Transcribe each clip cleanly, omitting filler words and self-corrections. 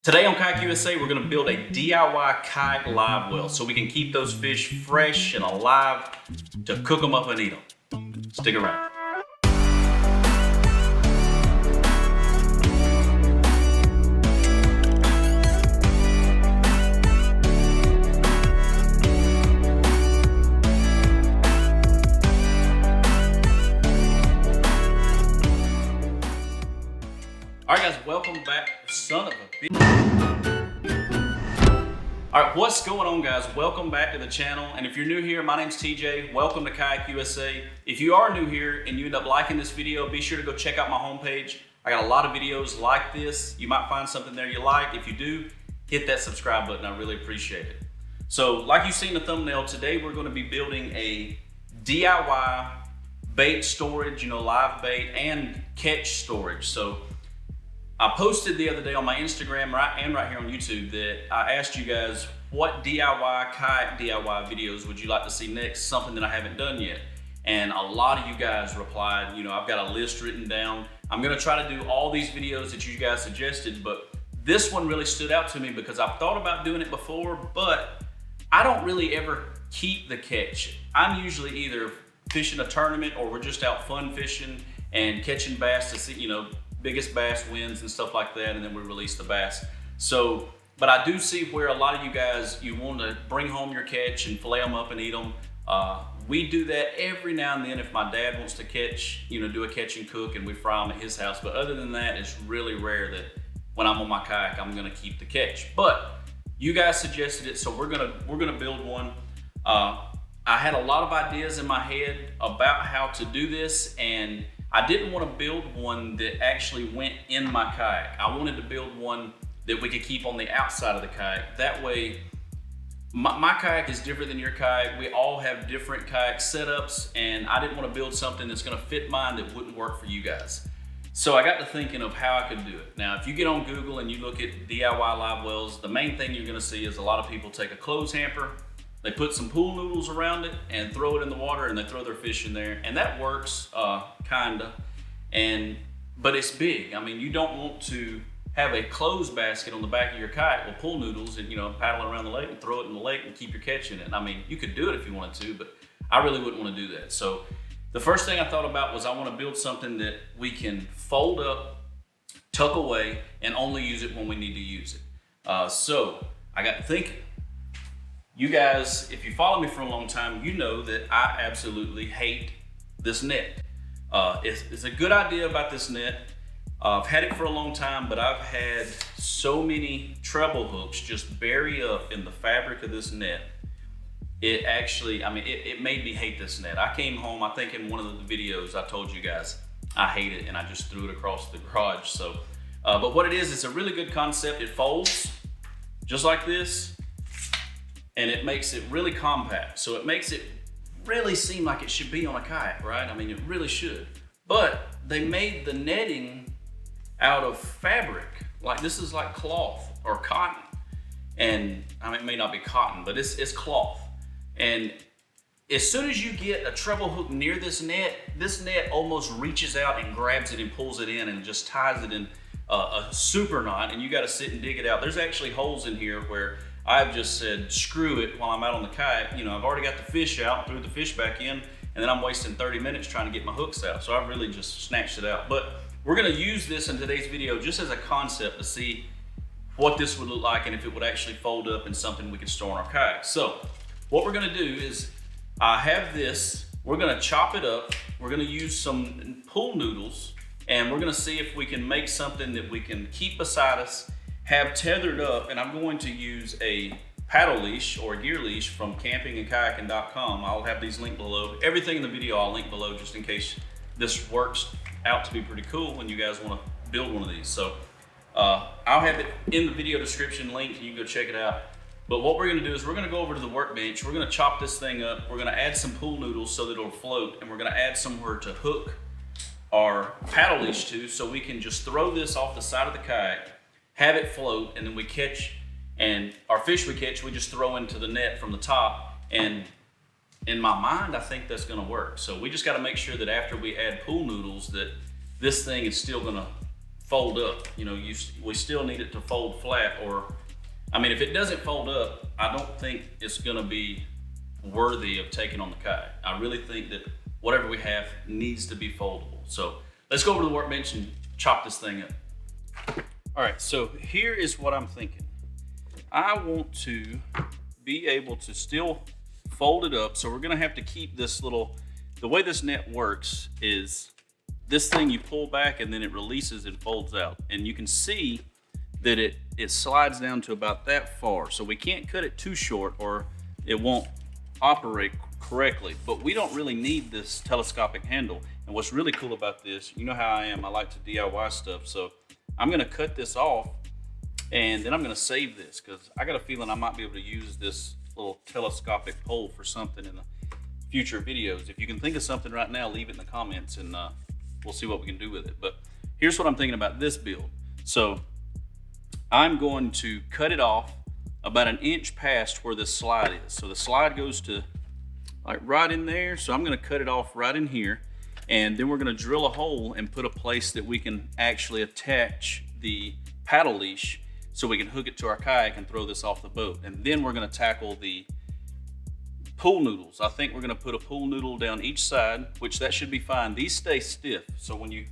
Today on Kayak USA, we're going to build a DIY kayak live well so we can keep those fish fresh and alive to cook them up and eat them. Stick around. Alright guys, welcome back, son of a bitch. Alright, what's going on guys? Welcome back to the channel, and if you're new here, my name's TJ. Welcome to Kayak USA. If you are new here and you end up liking this video, be sure to go check out my homepage. I got a lot of videos like this. You might find something there you like. If you do, hit that subscribe button. I really appreciate it. So, like you see in the thumbnail, today we're going to be building a DIY bait storage, live bait and catch storage. So, I posted the other day on my Instagram and right here on YouTube that I asked you guys what DIY, kayak DIY videos would you like to see next, something that I haven't done yet. And a lot of you guys replied, I've got a list written down. I'm gonna try to do all these videos that you guys suggested, but this one really stood out to me because I've thought about doing it before, but I don't really ever keep the catch. I'm usually either fishing a tournament or we're just out fun fishing and catching bass to see, biggest bass wins and stuff like that, and then we release the bass. So, but I do see where a lot of you guys, you want to bring home your catch and fillet them up and eat them. We do that every now and then if my dad wants to catch, do a catch and cook, and we fry them at his house. But other than that, it's really rare that when I'm on my kayak, I'm gonna keep the catch. But you guys suggested it, so we're gonna build one. I had a lot of ideas in my head about how to do this, and I didn't want to build one that actually went in my kayak. I wanted to build one that we could keep on the outside of the kayak. That way, my kayak is different than your kayak. We all have different kayak setups, and I didn't want to build something that's going to fit mine that wouldn't work for you guys. So I got to thinking of how I could do it. Now, if you get on Google and you look at DIY live wells, the main thing you're going to see is a lot of people take a clothes hamper, they put some pool noodles around it and throw it in the water, and they throw their fish in there, and that works, kinda. But it's big. I mean, you don't want to have a clothes basket on the back of your kayak with pool noodles and paddle around the lake and throw it in the lake and keep your catch in it. I mean, you could do it if you wanted to, but I really wouldn't want to do that. So the first thing I thought about was I want to build something that we can fold up, tuck away, and only use it when we need to use it. So I got to thinking. You guys, if you follow me for a long time, you know that I absolutely hate this net. It's a good idea about this net. I've had it for a long time, but I've had so many treble hooks just bury up in the fabric of this net. It actually, it made me hate this net. I came home, I think in one of the videos I told you guys, I hate it, and I just threw it across the garage. So, but what it is, it's a really good concept. It folds just like this, and it makes it really compact. So it makes it really seem like it should be on a kayak, right? I mean, it really should. But they made the netting out of fabric. Like this is like cloth or cotton. And it may not be cotton, but it's cloth. And as soon as you get a treble hook near this net almost reaches out and grabs it and pulls it in and just ties it in a super knot, and you gotta sit and dig it out. There's actually holes in here where I've just said, screw it while I'm out on the kayak. I've already got the fish out, threw the fish back in, and then I'm wasting 30 minutes trying to get my hooks out. So I've really just snatched it out. But we're gonna use this in today's video just as a concept to see what this would look like and if it would actually fold up in something we could store in our kayak. So what we're gonna do is, I have this, we're gonna chop it up, we're gonna use some pool noodles, and we're gonna see if we can make something that we can keep beside us, have tethered up, and I'm going to use a paddle leash or a gear leash from campingandkayaking.com. I'll have these linked below. Everything in the video I'll link below just in case this works out to be pretty cool when you guys want to build one of these. So I'll have it in the video description link, and you can go check it out. But what we're gonna do is we're gonna go over to the workbench, we're gonna chop this thing up, we're gonna add some pool noodles so that it'll float, and we're gonna add somewhere to hook our paddle leash to, so we can just throw this off the side of the kayak, have it float, and then we catch, and our fish we catch, we just throw into the net from the top. And in my mind, I think that's gonna work. So we just gotta make sure that after we add pool noodles that this thing is still gonna fold up. You know, we still need it to fold flat, or, I mean, if it doesn't fold up, I don't think it's gonna be worthy of taking on the kayak. I really think that whatever we have needs to be foldable. So let's go over to the workbench and chop this thing up. All right, so here is what I'm thinking. I want to be able to still fold it up, so we're gonna have to keep this little, the way this net works is this thing you pull back and then it releases and folds out. And you can see that it slides down to about that far. So we can't cut it too short or it won't operate correctly, but we don't really need this telescopic handle. And what's really cool about this, you know how I am, I like to DIY stuff. So I'm gonna cut this off and then I'm gonna save this because I got a feeling I might be able to use this little telescopic pole for something in the future videos. If you can think of something right now, leave it in the comments and we'll see what we can do with it. But here's what I'm thinking about this build. So I'm going to cut it off about an inch past where this slide is. So the slide goes to like right in there. So I'm gonna cut it off right in here. And then we're gonna drill a hole and put a place that we can actually attach the paddle leash so we can hook it to our kayak and throw this off the boat. And then we're gonna tackle the pool noodles. I think we're gonna put a pool noodle down each side, which that should be fine. These stay stiff. So when you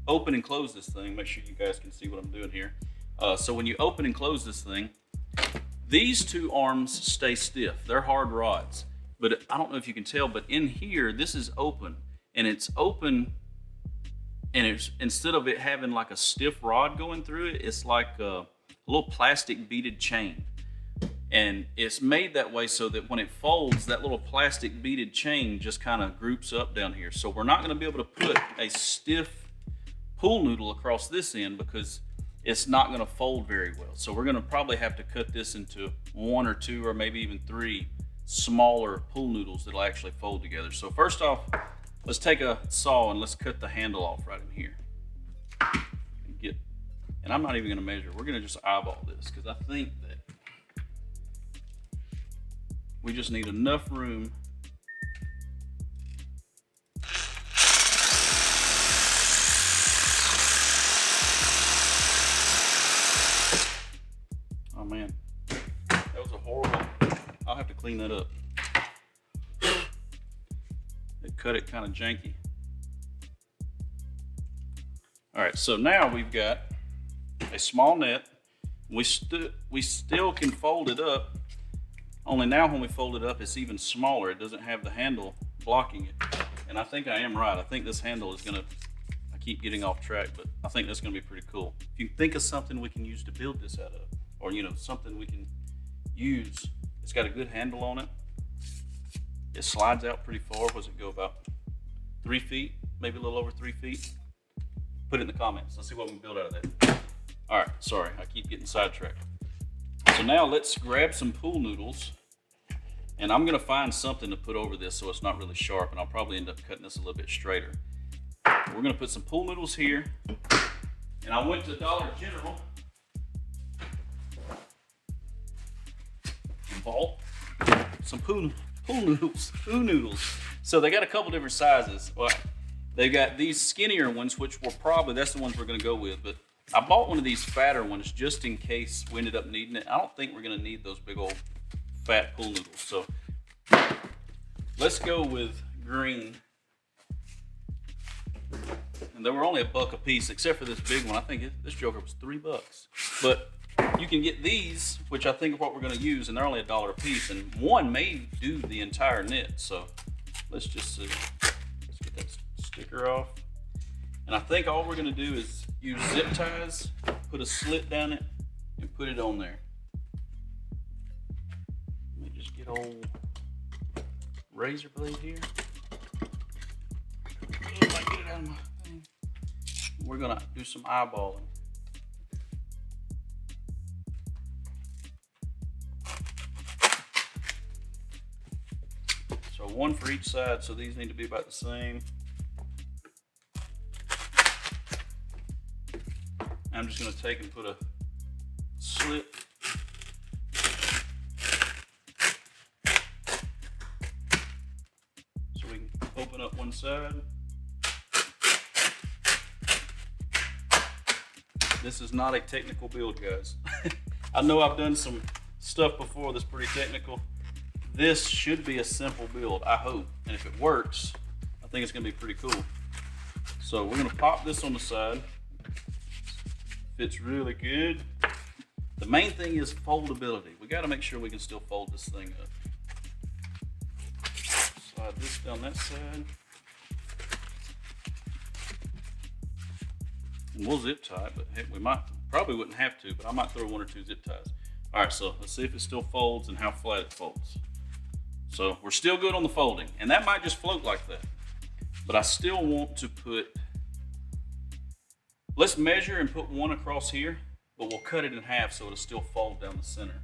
open and close this thing, make sure you guys can see what I'm doing here. So when you open and close this thing, these two arms stay stiff. They're hard rods. But I don't know if you can tell, but in here, this is open. And it's open, and it's, instead of it having like a stiff rod going through it, it's like a little plastic beaded chain. And it's made that way so that when it folds, that little plastic beaded chain just kind of groups up down here. So we're not gonna be able to put a stiff pool noodle across this end because it's not gonna fold very well. So we're gonna probably have to cut this into 1 or 2 or maybe even 3 smaller pool noodles that'll actually fold together. So first off, let's take a saw and let's cut the handle off right in here. And I'm not even gonna measure, we're gonna just eyeball this because I think that we just need enough room . Oh man, that was a horrible, I'll have to clean that up. It cut it kind of janky. All right, so now we've got a small net. We still can fold it up, only now when we fold it up, it's even smaller. It doesn't have the handle blocking it. And I think I am right. I think this handle is gonna, I keep getting off track, but I think that's gonna be pretty cool. If you think of something we can use to build this out of, or you know, something we can use, it's got a good handle on it. It slides out pretty far. Does it go about 3 feet? Maybe a little over 3 feet? Put it in the comments. Let's see what we can build out of that. All right, sorry, I keep getting sidetracked. So now let's grab some pool noodles, and I'm gonna find something to put over this so it's not really sharp, and I'll probably end up cutting this a little bit straighter. We're gonna put some pool noodles here, and I went to Dollar General and bought some pool noodles. So they got a couple different sizes. Well, they got these skinnier ones, which will probably, that's the ones we're gonna go with, but I bought one of these fatter ones just in case we ended up needing it. I don't think we're gonna need those big old fat pool noodles. So let's go with green. And they were only $1 a piece, except for this big one. I think this joker was $3. But you can get these, which I think are what we're gonna use, and they're only $1 a piece, and one may do the entire net. So let's just see. Let's get that sticker off. And I think all we're gonna do is use zip ties, put a slit down it, and put it on there. Let me just get old razor blade here. If I get it out of my thing. We're gonna do some eyeballing. So one for each side, so these need to be about the same. I'm just gonna take and put a slit . So we can open up one side. This is not a technical build, guys. I know I've done some stuff before that's pretty technical. This should be a simple build, I hope. And if it works, I think it's gonna be pretty cool. So we're gonna pop this on the side. Fits really good. The main thing is foldability. We gotta make sure we can still fold this thing up. Slide this down that side. And we'll zip tie it, but heck, we probably wouldn't have to, but I might throw 1 or 2 zip ties. All right, so let's see if it still folds and how flat it folds. So we're still good on the folding, and that might just float like that. But I still want to put, let's measure and put 1 across here, but we'll cut it in half so it'll still fold down the center.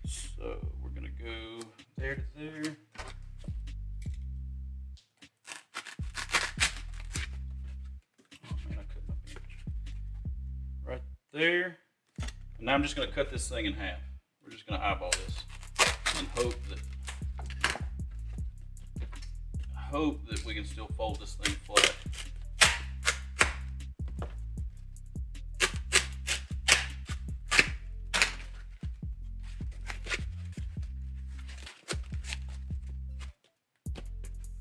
So we're gonna go there to there. There. And now I'm just going to cut this thing in half. We're just going to eyeball this and hope that we can still fold this thing flat.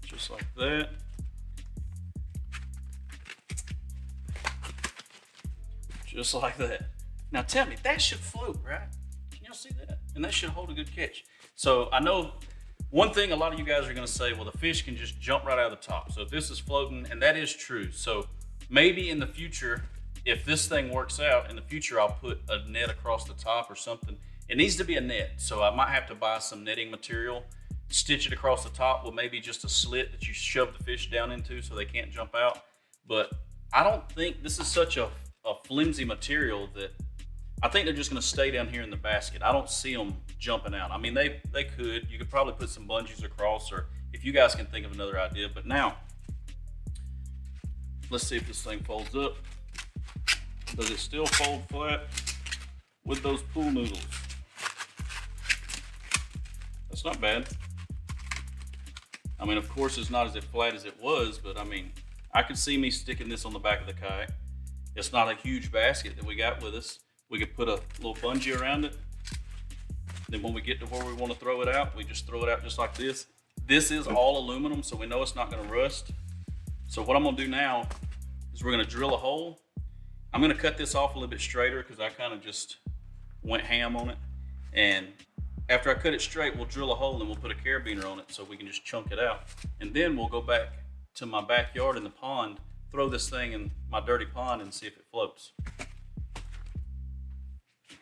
Just like that. Just like that. Now tell me, that should float, right? Can y'all see that? And that should hold a good catch. So I know one thing a lot of you guys are gonna say, well, the fish can just jump right out of the top. So if this is floating, and that is true. So maybe in the future, if this thing works out, in the future I'll put a net across the top or something. It needs to be a net. So I might have to buy some netting material, stitch it across the top with maybe just a slit that you shove the fish down into so they can't jump out. But I don't think this is such a flimsy material that I think they're just going to stay down here in the basket. I don't see them jumping out. I mean, they could. You could probably put some bungees across, or if you guys can think of another idea. But now, let's see if this thing folds up. Does it still fold flat with those pool noodles? That's not bad. I mean, of course, it's not as flat as it was, but I mean, I could see me sticking this on the back of the kayak. It's not a huge basket that we got with us. We could put a little bungee around it. Then when we get to where we want to throw it out, we just throw it out just like this. This is all aluminum, so we know it's not going to rust. So what I'm going to do now is we're going to drill a hole. I'm going to cut this off a little bit straighter because I kind of just went ham on it. And after I cut it straight, we'll drill a hole and we'll put a carabiner on it so we can just chunk it out. And then we'll go back to my backyard in the pond, throw this thing in my dirty pond and see if it floats.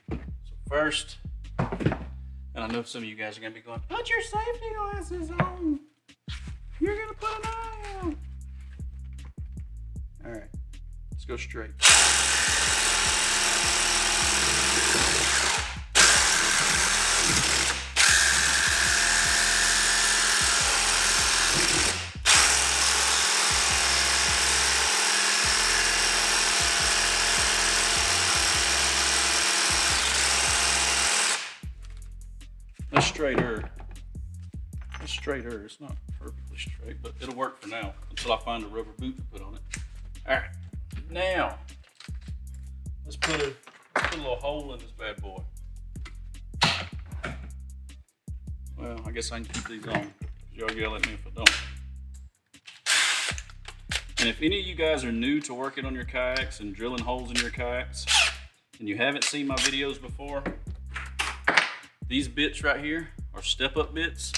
So first, and I know some of you guys are gonna be going, put your safety glasses on. You're gonna put an eye out. All right, let's go straight. It's straighter. It's not perfectly straight, but it'll work for now until I find a rubber boot to put on it. All right, now let's put a little hole in this bad boy. Well, I guess I can keep these on. Y'all yell at me if I don't. And if any of you guys are new to working on your kayaks and drilling holes in your kayaks, and you haven't seen my videos before, these bits right here are step-up bits,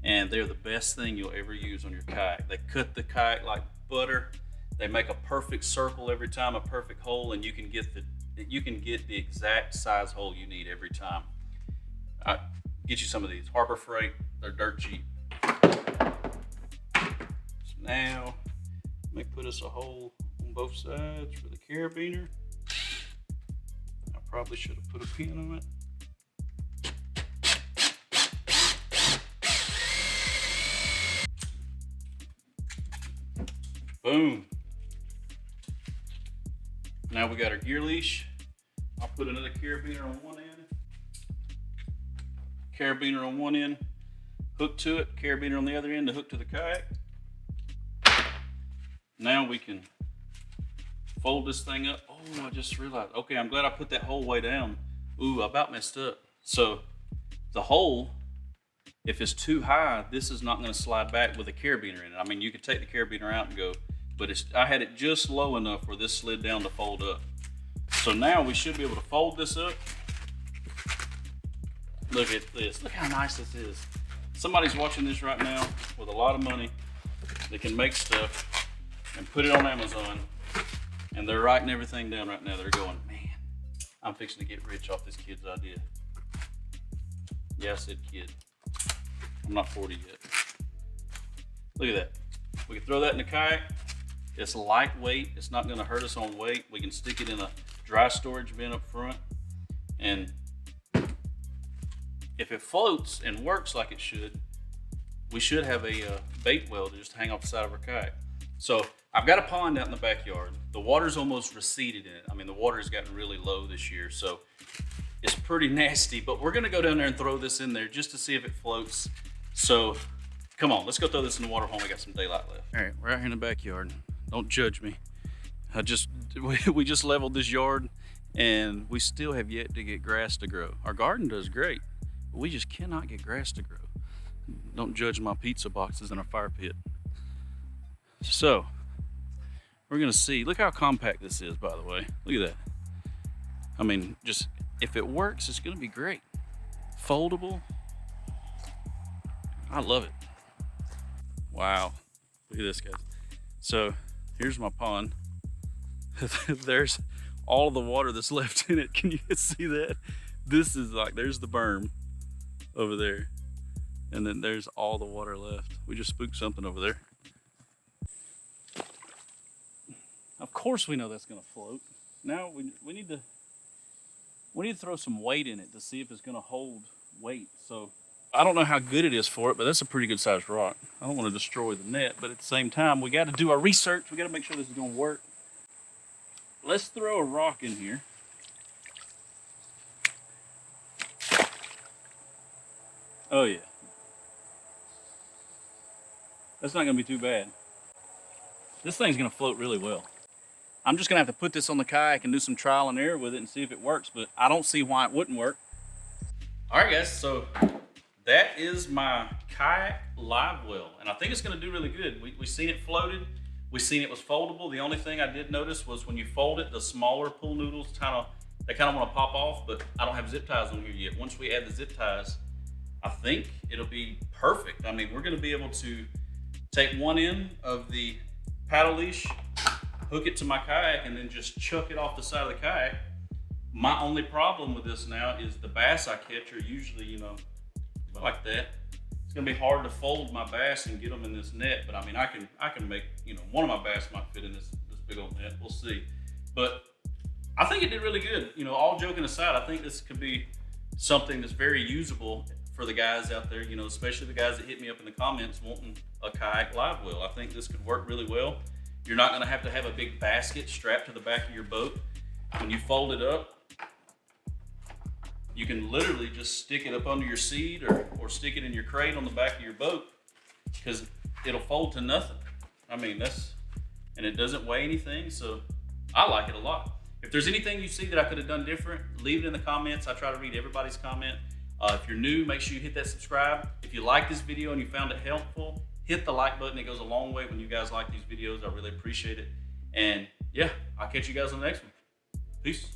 and they're the best thing you'll ever use on your kayak. They cut the kayak like butter. They make a perfect circle every time, a perfect hole, and you can get the exact size hole you need every time. I'll get you some of these. Harbor Freight, they're dirt cheap. So now, let me put us a hole on both sides for the carabiner. I probably should have put a pin on it. Boom. Now we got our gear leash. I'll put another carabiner on one end. Carabiner on one end, hook to it, carabiner on the other end to hook to the kayak. Now we can fold this thing up. Oh, I just realized, okay, I'm glad I put that whole way down. Ooh, I about messed up. So the hole, if it's too high, this is not gonna slide back with a carabiner in it. I mean, you could take the carabiner out and go, but I had it just low enough where this slid down to fold up. So now we should be able to fold this up. Look at this, look how nice this is. Somebody's watching this right now with a lot of money. They can make stuff and put it on Amazon, and they're writing everything down right now. They're going, man, I'm fixing to get rich off this kid's idea. Yeah, I said kid. I'm not 40 yet. Look at that. We can throw that in the kayak. It's lightweight. It's not gonna hurt us on weight. We can stick it in a dry storage bin up front. And if it floats and works like it should, we should have a bait well to just hang off the side of our kayak. So I've got a pond out in the backyard. The water's almost receded in it. I mean, the water has gotten really low this year, so it's pretty nasty, but we're gonna go down there and throw this in there just to see if it floats. So come on, let's go throw this in the water while we got some daylight left. All right, we're out here in the backyard. Don't judge me. We just leveled this yard and we still have yet to get grass to grow. Our garden does great, but we just cannot get grass to grow. Don't judge my pizza boxes in our fire pit. So we're gonna see, look how compact this is, by the way. Look at that. I mean, just, if it works, it's gonna be great. Foldable. I love it. Wow, look at this, guys. So here's my pond. There's all of the water that's left in it. Can you see that? This is like, there's the berm over there. And then there's all the water left. We just spooked something over there. Of course we know that's gonna float. Now we need to throw some weight in it to see if it's gonna hold weight. So I don't know how good it is for it, but that's a pretty good sized rock. I don't want to destroy the net, but at the same time, we got to do our research. We got to make sure this is going to work. Let's throw a rock in here. Oh yeah. That's not going to be too bad. This thing's going to float really well. I'm just going to have to put this on the kayak and do some trial and error with it and see if it works, but I don't see why it wouldn't work. All right, guys, so that is my kayak live well, and I think it's gonna do really good. We seen it floated, we seen it was foldable. The only thing I did notice was when you fold it, the smaller pool noodles they kind of want to pop off, but I don't have zip ties on here yet. Once we add the zip ties, I think it'll be perfect. I mean, we're gonna be able to take one end of the paddle leash, hook it to my kayak, and then just chuck it off the side of the kayak. My only problem with this now is the bass I catch are usually, you know, like that. It's gonna be hard to fold my bass and get them in this net, but I mean, I can make, you know, one of my bass might fit in this big old net. We'll see. But I think it did really good. You know, all joking aside, I think this could be something that's very usable for the guys out there, you know, especially the guys that hit me up in the comments wanting a kayak live well. I think this could work really well. You're not gonna have to have a big basket strapped to the back of your boat. When you fold it up, you can literally just stick it up under your seat or stick it in your crate on the back of your boat, because it'll fold to nothing. I mean, and it doesn't weigh anything, so I like it a lot. If there's anything you see that I could have done different, leave it in the comments. I try to read everybody's comment. If you're new, make sure you hit that subscribe. If you like this video and you found it helpful, hit the like button. It goes a long way when you guys like these videos. I really appreciate it. And yeah, I'll catch you guys on the next one. Peace.